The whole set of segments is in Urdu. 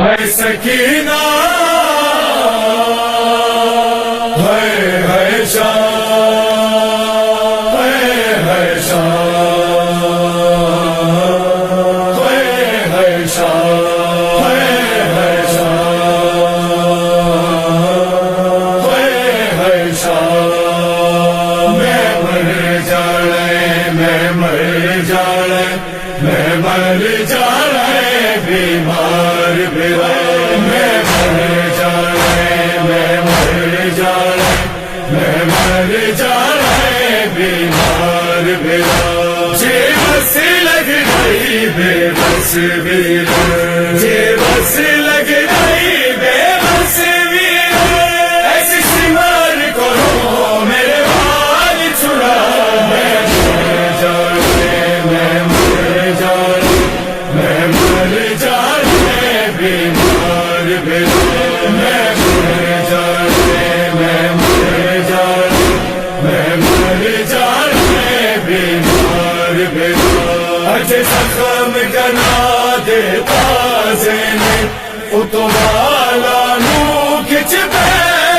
ہے سکینہ ہے شان ہے شان ہے شان ہے شان ہے شان میں مر جانے بیمار بیرا میں مر جانے بیمار بیرا جے بس لگ گئی بے بس ویر جے بس لگ گئی بے بس ویر ایسی سمار کرو میرے بال چھڑا میں مر جانے بیمار بیرا میں مر جانے بیمار بیرا اجے زخم کنا دے تازے نے اتوالا نو کچ پہ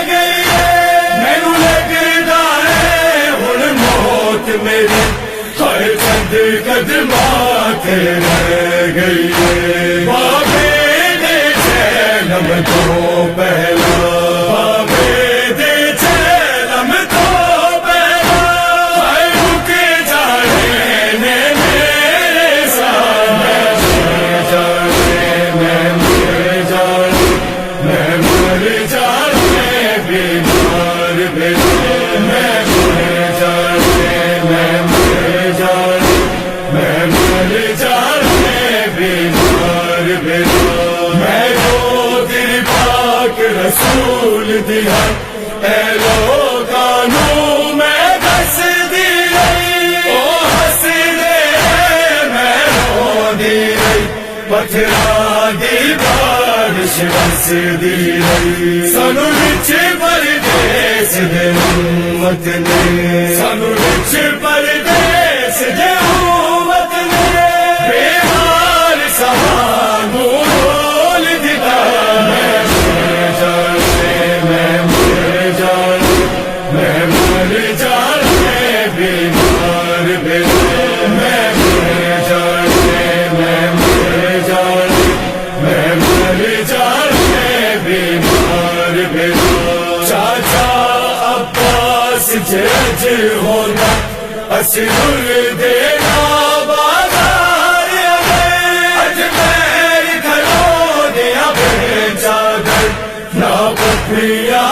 گئی ہے مینوں لگدا ہے ہن موت میری ہر چند قدماں تے رہ گئی ہے بابے دے چیلم تو پہلا بابے دے چیلم تو پہلا ہائے رک جانے نے میرے ساتھ میں مر جانے بیمار بیرا میں مر جانے بیمار بیرا میں جو دل پاک رسول دیا اے لوگانوں میں دس دی رہی او ہس دے میں رو دی رہی پتھرا دی بارش بس دی رہی سانو وچ پردیس دے امت نے سانو وچ پردیس دے امت نے بیمار سہانو رول دتا میں مر جانے بیمار بیرا میں مر جانے بیمار بیرا چاچا عباس جج ہونا اسر دینا بازار اجمیر کھلو دیا بے چادر نہ پتھریاں